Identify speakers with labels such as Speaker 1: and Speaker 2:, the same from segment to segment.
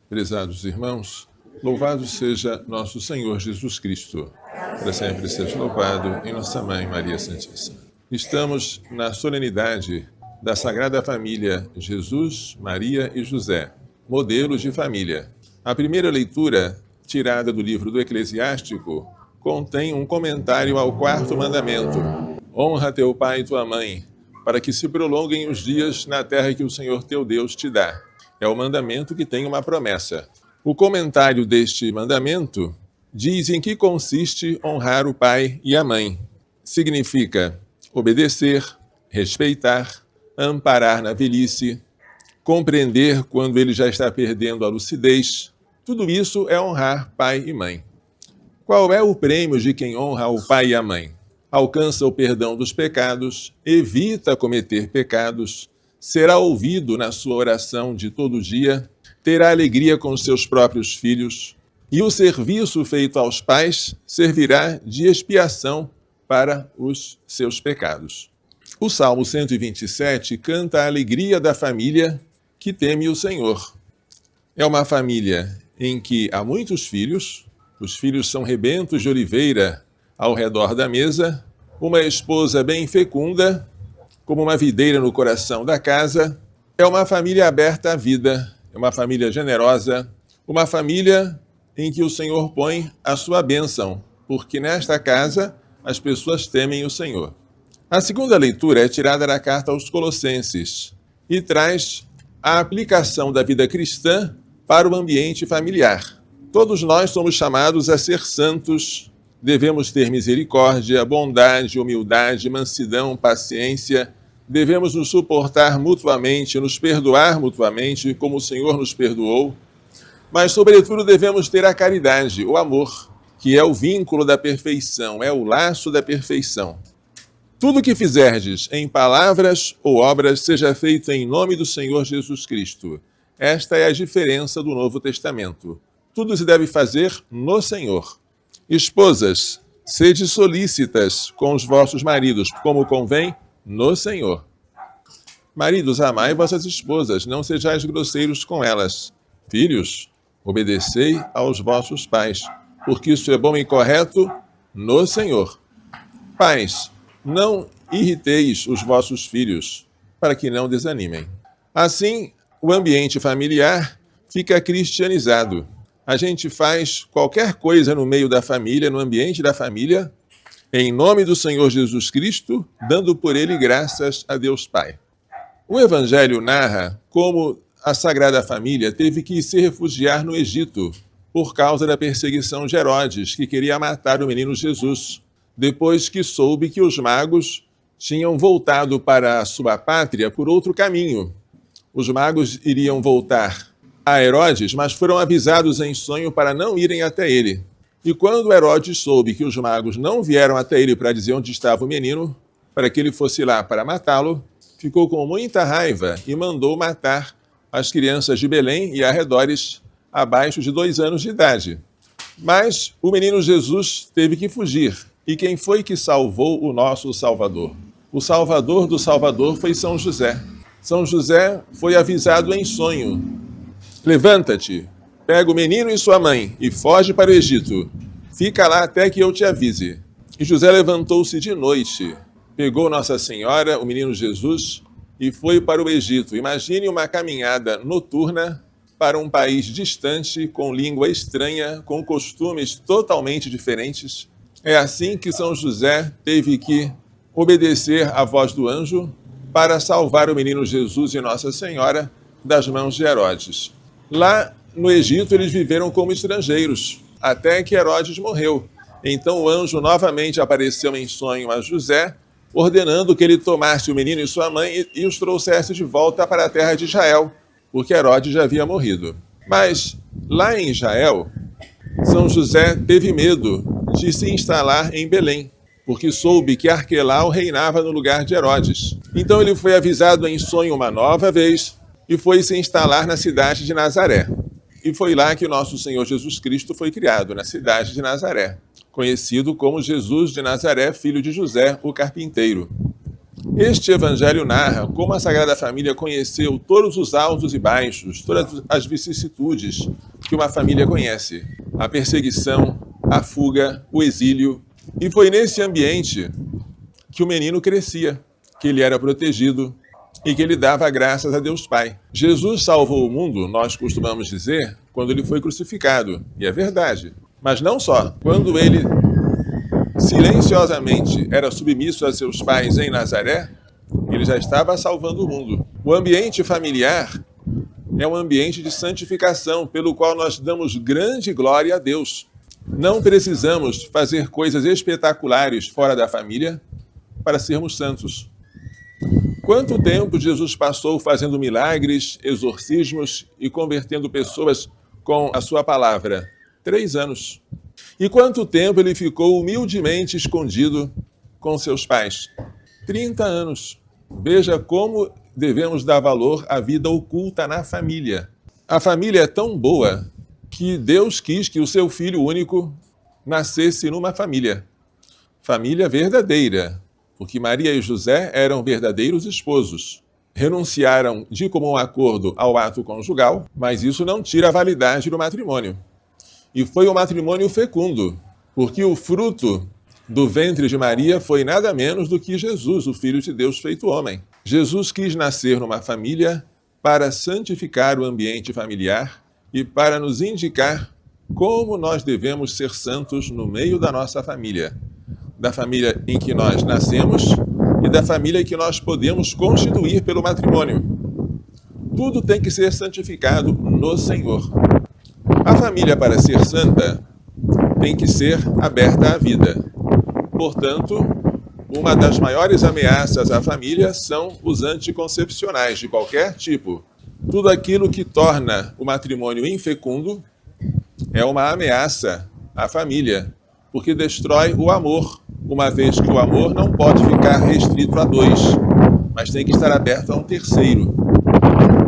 Speaker 1: Prezados irmãos, louvado seja nosso Senhor Jesus Cristo. Para sempre seja louvado em nossa Mãe Maria Santíssima. Estamos na solenidade da Sagrada Família Jesus, Maria e José, modelos de família. A primeira leitura, tirada do livro do Eclesiástico, contém um comentário ao quarto mandamento: honra teu pai e tua mãe, para que se prolonguem os dias na terra que o Senhor teu Deus te dá. É o mandamento que tem uma promessa. O comentário deste mandamento diz em que consiste honrar o pai e a mãe. Significa obedecer, respeitar, amparar na velhice, compreender quando ele já está perdendo a lucidez. Tudo isso é honrar pai e mãe. Qual é o prêmio de quem honra o pai e a mãe? Alcança o perdão dos pecados, evita cometer pecados, será ouvido na sua oração de todo dia, terá alegria com os seus próprios filhos, e o serviço feito aos pais servirá de expiação para os seus pecados. O Salmo 127 canta a alegria da família que teme o Senhor. É uma família em que há muitos filhos, os filhos são rebentos de oliveira ao redor da mesa, uma esposa bem fecunda, como uma videira no coração da casa. É uma família aberta à vida, é uma família generosa, uma família em que o Senhor põe a sua bênção, porque nesta casa as pessoas temem o Senhor. A segunda leitura é tirada da carta aos Colossenses e traz a aplicação da vida cristã para o ambiente familiar. Todos nós somos chamados a ser santos, devemos ter misericórdia, bondade, humildade, mansidão, paciência. Devemos nos suportar mutuamente, nos perdoar mutuamente, como o Senhor nos perdoou. Mas, sobretudo, devemos ter a caridade, o amor, que é o vínculo da perfeição, é o laço da perfeição. Tudo que fizerdes em palavras ou obras, seja feito em nome do Senhor Jesus Cristo. Esta é a diferença do Novo Testamento. Tudo se deve fazer no Senhor. Esposas, sede solícitas com os vossos maridos, como convém, no Senhor. Maridos, amai vossas esposas, não sejais grosseiros com elas. Filhos, obedecei aos vossos pais, porque isso é bom e correto no Senhor. Pais, não irriteis os vossos filhos, para que não desanimem. Assim, o ambiente familiar fica cristianizado. A gente faz qualquer coisa no meio da família, no ambiente da família, em nome do Senhor Jesus Cristo, dando por ele graças a Deus Pai. O Evangelho narra como a Sagrada Família teve que se refugiar no Egito por causa da perseguição de Herodes, que queria matar o menino Jesus, depois que soube que os magos tinham voltado para a sua pátria por outro caminho. Os magos iriam voltar a Herodes, mas foram avisados em sonho para não irem até ele. E quando Herodes soube que os magos não vieram até ele para dizer onde estava o menino, para que ele fosse lá para matá-lo, ficou com muita raiva e mandou matar as crianças de Belém e arredores abaixo de 2 anos de idade. Mas o menino Jesus teve que fugir. E quem foi que salvou o nosso Salvador? O Salvador do Salvador foi São José. São José foi avisado em sonho: levanta-te, pega o menino e sua mãe e foge para o Egito. Fica lá até que eu te avise. E José levantou-se de noite, pegou Nossa Senhora, o menino Jesus, e foi para o Egito. Imagine uma caminhada noturna para um país distante, com língua estranha, com costumes totalmente diferentes. É assim que São José teve que obedecer à voz do anjo para salvar o menino Jesus e Nossa Senhora das mãos de Herodes. Lá no Egito, eles viveram como estrangeiros, até que Herodes morreu. Então o anjo novamente apareceu em sonho a José, ordenando que ele tomasse o menino e sua mãe e os trouxesse de volta para a terra de Israel, porque Herodes já havia morrido. Mas lá em Israel, São José teve medo de se instalar em Belém, porque soube que Arquelau reinava no lugar de Herodes. Então ele foi avisado em sonho uma nova vez e foi se instalar na cidade de Nazaré. E foi lá que o nosso Senhor Jesus Cristo foi criado, na cidade de Nazaré, conhecido como Jesus de Nazaré, filho de José, o carpinteiro. Este evangelho narra como a Sagrada Família conheceu todos os altos e baixos, todas as vicissitudes que uma família conhece. A perseguição, a fuga, o exílio. E foi nesse ambiente que o menino crescia, que ele era protegido e que ele dava graças a Deus Pai. Jesus salvou o mundo, nós costumamos dizer, quando ele foi crucificado. E é verdade. Mas não só. Quando ele silenciosamente era submisso a seus pais em Nazaré, ele já estava salvando o mundo. O ambiente familiar é um ambiente de santificação, pelo qual nós damos grande glória a Deus. Não precisamos fazer coisas espetaculares fora da família para sermos santos. Quanto tempo Jesus passou fazendo milagres, exorcismos e convertendo pessoas com a sua palavra? 3 anos. E quanto tempo ele ficou humildemente escondido com seus pais? 30 anos. Veja como devemos dar valor à vida oculta na família. A família é tão boa que Deus quis que o seu filho único nascesse numa família. Família verdadeira, porque Maria e José eram verdadeiros esposos. Renunciaram de comum acordo ao ato conjugal, mas isso não tira a validade do matrimônio. E foi um matrimônio fecundo, porque o fruto do ventre de Maria foi nada menos do que Jesus, o Filho de Deus feito homem. Jesus quis nascer numa família para santificar o ambiente familiar e para nos indicar como nós devemos ser santos no meio da nossa família. Da família em que nós nascemos e da família que nós podemos constituir pelo matrimônio. Tudo tem que ser santificado no Senhor. A família, para ser santa, tem que ser aberta à vida. Portanto, uma das maiores ameaças à família são os anticoncepcionais de qualquer tipo. Tudo aquilo que torna o matrimônio infecundo é uma ameaça à família, porque destrói o amor, uma vez que o amor não pode ficar restrito a 2, mas tem que estar aberto a um terceiro.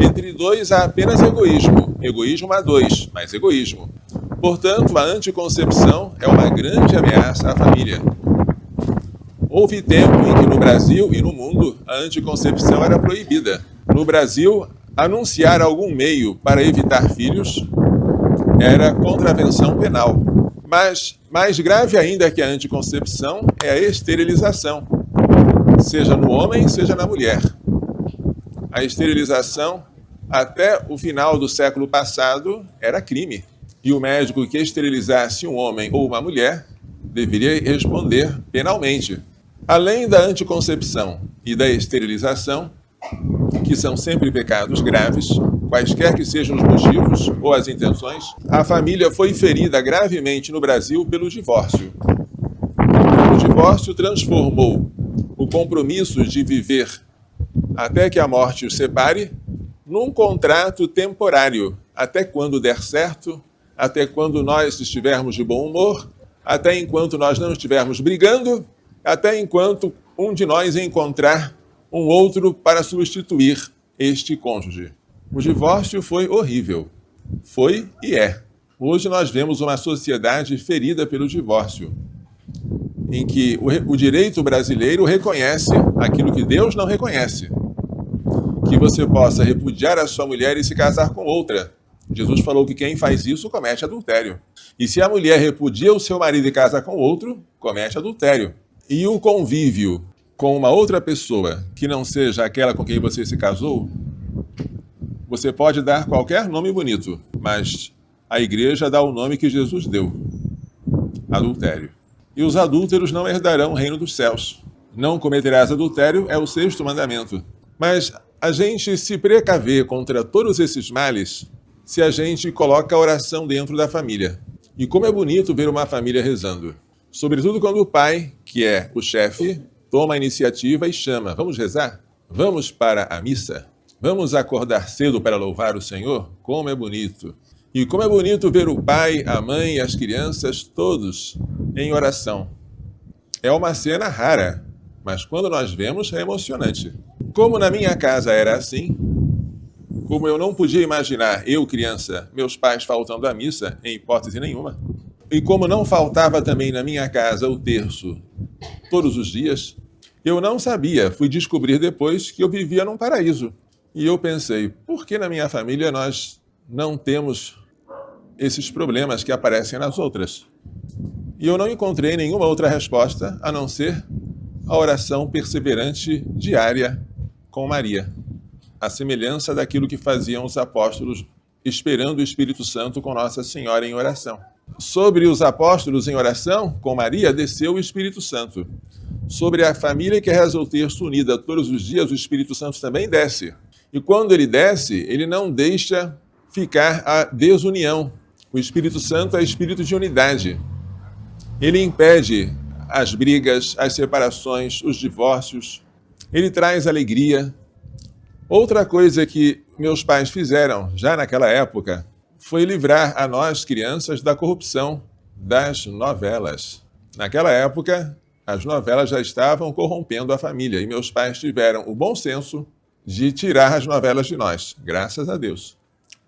Speaker 1: Entre 2 há apenas egoísmo. Egoísmo a 2, mas egoísmo. Portanto, a anticoncepção é uma grande ameaça à família. Houve tempo em que no Brasil e no mundo a anticoncepção era proibida. No Brasil, anunciar algum meio para evitar filhos era contravenção penal. Mas mais grave ainda que a anticoncepção é a esterilização, seja no homem, seja na mulher. A esterilização, até o final do século passado, era crime. E o médico que esterilizasse um homem ou uma mulher deveria responder penalmente. Além da anticoncepção e da esterilização, que são sempre pecados graves, quaisquer que sejam os motivos ou as intenções, a família foi ferida gravemente no Brasil pelo divórcio. O divórcio transformou o compromisso de viver até que a morte os separe num contrato temporário, até quando der certo, até quando nós estivermos de bom humor, até enquanto nós não estivermos brigando, até enquanto um de nós encontrar um outro para substituir este cônjuge. O divórcio foi horrível. Foi e é. Hoje nós vemos uma sociedade ferida pelo divórcio, em que o direito brasileiro reconhece aquilo que Deus não reconhece. Que você possa repudiar a sua mulher e se casar com outra. Jesus falou que quem faz isso comete adultério. E se a mulher repudia o seu marido e casa com outro, comete adultério. E o convívio com uma outra pessoa que não seja aquela com quem você se casou, você pode dar qualquer nome bonito, mas a igreja dá o nome que Jesus deu: adultério. E os adúlteros não herdarão o reino dos céus. Não cometerás adultério é o 6º mandamento. Mas a gente se precaver contra todos esses males se a gente coloca a oração dentro da família. E como é bonito ver uma família rezando. Sobretudo quando o pai, que é o chefe, toma a iniciativa e chama: vamos rezar? Vamos para a missa? Vamos acordar cedo para louvar o Senhor? Como é bonito! E como é bonito ver o pai, a mãe e as crianças todos em oração. É uma cena rara, mas quando nós vemos é emocionante. Como na minha casa era assim, como eu não podia imaginar, eu criança, meus pais faltando à missa, em hipótese nenhuma, e como não faltava também na minha casa o terço todos os dias, Eu não sabia, fui descobrir depois que eu vivia num paraíso. E eu pensei, por que na minha família nós não temos esses problemas que aparecem nas outras? E eu não encontrei nenhuma outra resposta a não ser a oração perseverante diária com Maria, a semelhança daquilo que faziam os apóstolos esperando o Espírito Santo com Nossa Senhora em oração. Sobre os apóstolos em oração com Maria, desceu o Espírito Santo. Sobre a família que reza o terço unida todos os dias, o Espírito Santo também desce. E quando ele desce, ele não deixa ficar a desunião. O Espírito Santo é espírito de unidade. Ele impede as brigas, as separações, os divórcios. Ele traz alegria. Outra coisa que meus pais fizeram, já naquela época, foi livrar a nós, crianças, da corrupção das novelas. Naquela época, as novelas já estavam corrompendo a família e meus pais tiveram o bom senso de tirar as novelas de nós, graças a Deus.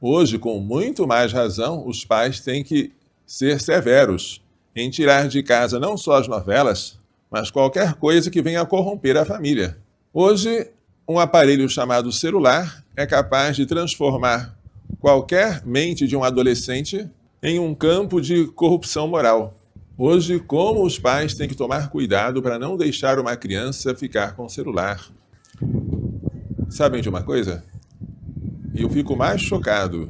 Speaker 1: Hoje, com muito mais razão, os pais têm que ser severos em tirar de casa não só as novelas, mas qualquer coisa que venha a corromper a família. Hoje, um aparelho chamado celular é capaz de transformar qualquer mente de um adolescente em um campo de corrupção moral. Hoje, como os pais têm que tomar cuidado para não deixar uma criança ficar com o celular. Sabem de uma coisa? Eu fico mais chocado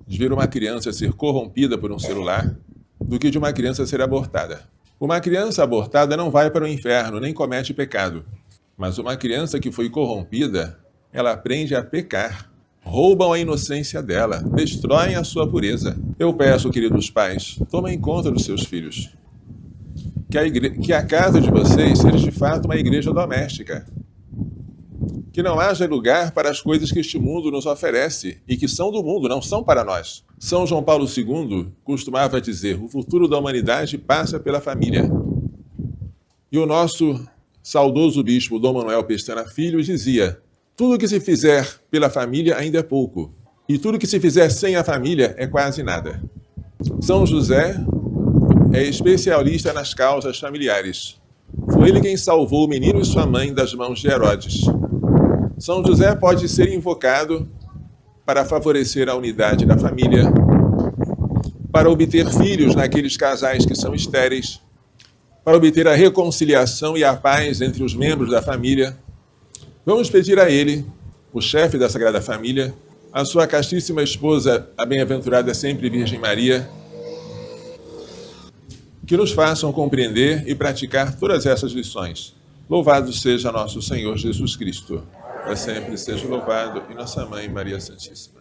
Speaker 1: de ver uma criança ser corrompida por um celular do que de uma criança ser abortada. Uma criança abortada não vai para o inferno, nem comete pecado. Mas uma criança que foi corrompida, ela aprende a pecar. Roubam a inocência dela, destroem a sua pureza. Eu peço, queridos pais, tomem conta dos seus filhos. Que a casa de vocês seja de fato uma igreja doméstica. Que não haja lugar para as coisas que este mundo nos oferece e que são do mundo, não são para nós. São João Paulo II costumava dizer, o futuro da humanidade passa pela família. E o nosso saudoso bispo Dom Manuel Pestana Filho dizia, tudo que se fizer pela família ainda é pouco, e tudo que se fizer sem a família é quase nada. São José é especialista nas causas familiares. Foi ele quem salvou o menino e sua mãe das mãos de Herodes. São José pode ser invocado para favorecer a unidade da família, para obter filhos naqueles casais que são estéreis, para obter a reconciliação e a paz entre os membros da família. Vamos pedir a ele, o chefe da Sagrada Família, a sua castíssima esposa, a bem-aventurada sempre Virgem Maria, que nos façam compreender e praticar todas essas lições. Louvado seja nosso Senhor Jesus Cristo. Para sempre seja louvado e nossa Mãe Maria Santíssima.